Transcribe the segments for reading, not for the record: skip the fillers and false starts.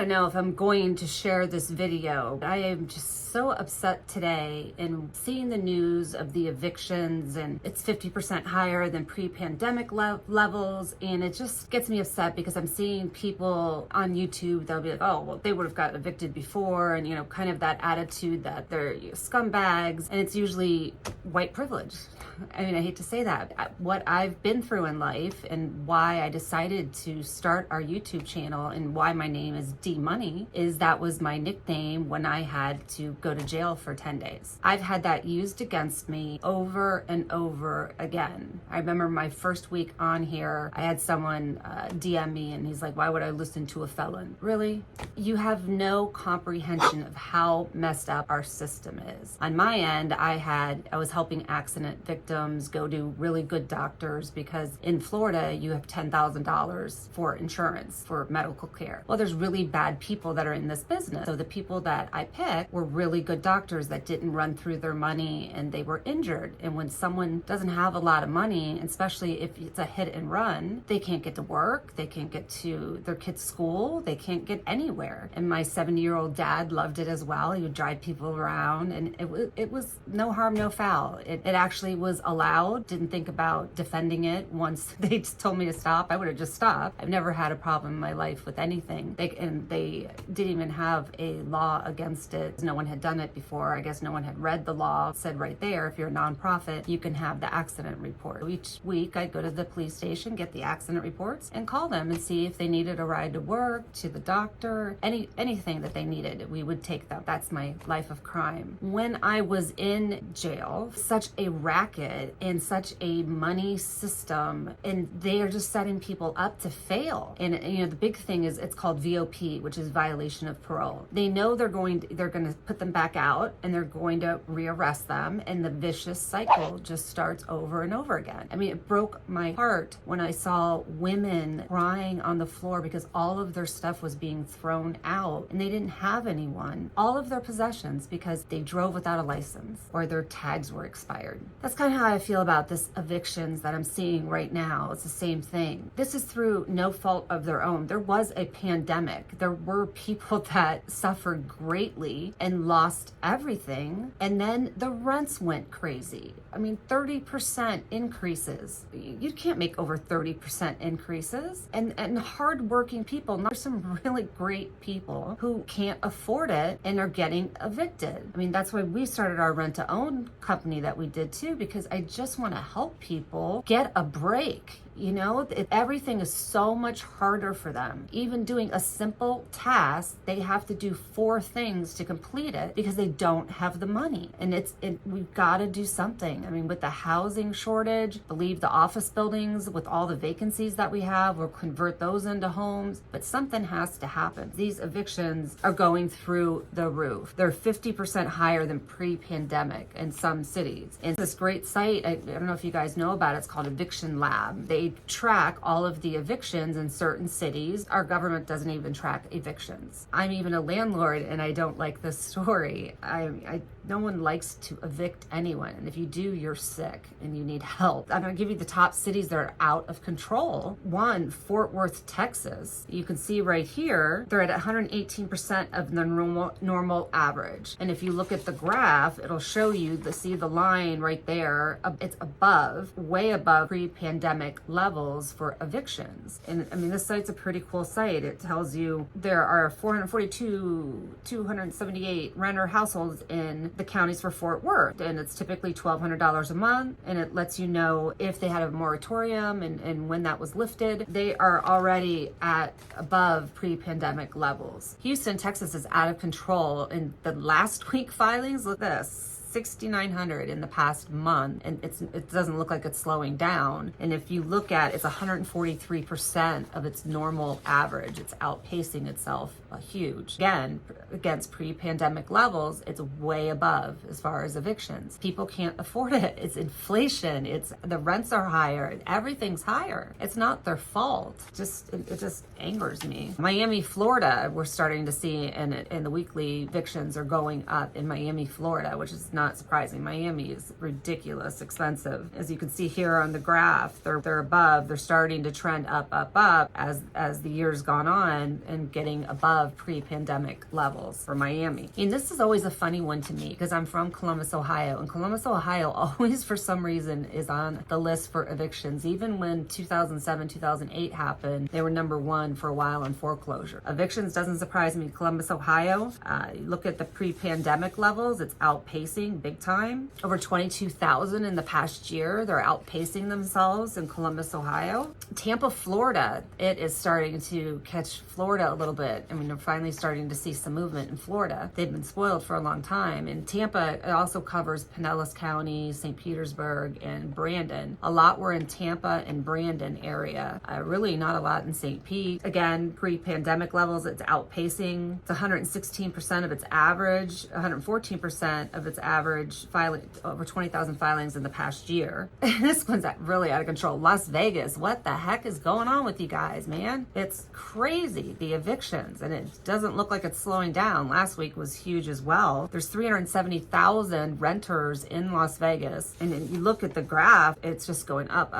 don't know if I'm going to share this video. I am just so upset today in seeing the news of the evictions, and it's 50% higher than pre-pandemic levels, and it just gets me upset because I'm seeing people on YouTube, they'll be like, oh, well, they would have got evicted before, and kind of that attitude that they're scumbags, and it's usually white privilege. I mean, I hate to say that. What I've been through in life and why I decided to start our YouTube channel and why my name is D Money is that was my nickname when I had to go to jail for 10 days. I've had that used against me over and over again. I remember my first week on here, I had someone DM me and he's like, why would I listen to a felon? Really? You have no comprehension of how messed up our system is. On my end, I was helping accident victims go to really good doctors because in Florida, you have $10,000 for insurance for medical care. Well, there's really bad people that are in this business. So the people that I picked were really good doctors that didn't run through their money and they were injured. And when someone doesn't have a lot of money, especially if it's a hit and run, they can't get to work, they can't get to their kids' school, they can't get anywhere. And my 70-year-old dad loved it as well. He would drive people around, and it was no harm, no foul. It actually was allowed. Didn't think about defending it. Once they told me to stop, I would have just stopped. I've never had a problem in my life with anything. They didn't even have a law against it. No one had done it before. I guess no one had read the law. It said right there, if you're a nonprofit, you can have the accident report. Each week I'd go to the police station, get the accident reports, and call them and see if they needed a ride to work, to the doctor, anything that they needed. We would take them. That's my life of crime. When I was in jail, such a racket and such a money system, and they are just setting people up to fail. And the big thing is it's called VOP, which is violation of parole. They know they're going to put them back out and they're going to rearrest them, and the vicious cycle just starts over and over again. I mean, it broke my heart when I saw women crying on the floor because all of their stuff was being thrown out and they didn't have anyone. All of their possessions because they drove without a license or their tags were expired. That's kind of how I feel about this evictions that I'm seeing right now. It's the same thing. This is through no fault of their own. There was a pandemic. There were people that suffered greatly and lost everything. And then the rents went crazy. I mean, 30% increases. You can't make over 30% increases. And hardworking people, there's some really great people who can't afford it and are getting evicted. I mean, that's why we started our rent-to-own company that we did too, because I just want to help people get a break. Everything is so much harder for them. Even doing a simple task, they have to do 4 things to complete it because they don't have the money. And we've got to do something. I mean, with the housing shortage, I believe the office buildings with all the vacancies that we have, we'll convert those into homes, but something has to happen. These evictions are going through the roof. They're 50% higher than pre-pandemic in some cities. And this great site, I don't know if you guys know about it, it's called Eviction Lab. They track all of the evictions in certain cities. Our government doesn't even track evictions. I'm even a landlord and I don't like this story. No one likes to evict anyone. And if you do, you're sick and you need help. I'm going to give you the top cities that are out of control. 1, Fort Worth, Texas. You can see right here, they're at 118% of the normal average. And if you look at the graph, it'll show you see the line right there. It's way above pre-pandemic levels for evictions. And I mean, this site's a pretty cool site. It tells you there are 278 renter households in the counties for Fort Worth, and it's typically $1,200 a month, and it lets you know if they had a moratorium and when that was lifted. They are already at above pre-pandemic levels. Houston, Texas is out of control. In the last week filings, look at this. 6,900 in the past month, and it doesn't look like it's slowing down. And if you look at, it's 143% of its normal average. It's outpacing itself huge. Again, against pre-pandemic levels, it's way above as far as evictions. People can't afford it. It's inflation. The rents are higher. Everything's higher. It's not their fault. It just angers me. Miami, Florida, we're starting to see, and the weekly evictions are going up in Miami, Florida, which is not not surprising. Miami is ridiculous expensive. As you can see here on the graph, they're above, they're starting to trend up as the years gone on and getting above pre-pandemic levels for Miami. And this is always a funny one to me because I'm from Columbus, Ohio, and Columbus, Ohio always for some reason is on the list for evictions. Even when 2007, 2008 happened, they were number one for a while on foreclosure. Evictions doesn't surprise me. Columbus, Ohio, you look at the pre-pandemic levels, it's outpacing big time. Over 22,000 in the past year. They're outpacing themselves in Columbus, Ohio. Tampa, Florida, it is starting to catch Florida a little bit. I mean, they're finally starting to see some movement in Florida. They've been spoiled for a long time. And Tampa, it also covers Pinellas County, St. Petersburg, and Brandon. A lot were in Tampa and Brandon area. Really not a lot in St. Pete. Again, pre-pandemic levels, it's outpacing. It's 116% of its average, 114% of its average filing, over 20,000 filings in the past year. This one's really out of control. Las Vegas, what the heck is going on with you guys, man? It's crazy, the evictions, and it doesn't look like it's slowing down. Last week was huge as well. There's 370,000 renters in Las Vegas, and then you look at the graph, it's just going up.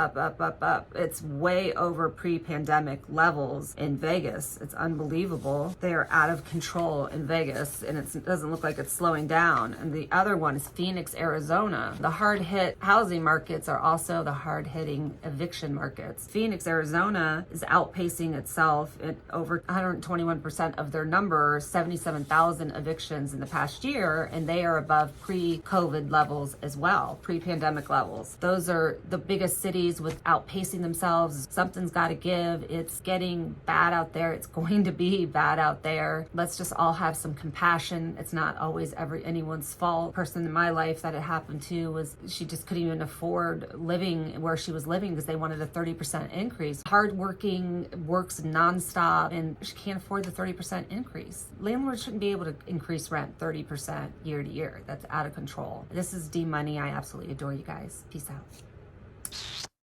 It's way over pre-pandemic levels in Vegas. It's unbelievable. They are out of control in Vegas, and it doesn't look like it's slowing down. And the other one is Phoenix, Arizona. The hard-hit housing markets are also the hard-hitting eviction markets. Phoenix, Arizona is outpacing itself at over 121% of their number, 77,000 evictions in the past year, and they are above pre-COVID levels as well, pre-pandemic levels. Those are the biggest cities with outpacing themselves. Something's got to give. It's getting bad out there. It's going to be bad out there. Let's just all have some compassion. It's not always anyone's fault. The person in my life that it happened to was she just couldn't even afford living where she was living because they wanted a 30% increase. Hardworking, works nonstop, and she can't afford the 30% increase. Landlords shouldn't be able to increase rent 30% year to year. That's out of control. This is D Money. I absolutely adore you guys. Peace out.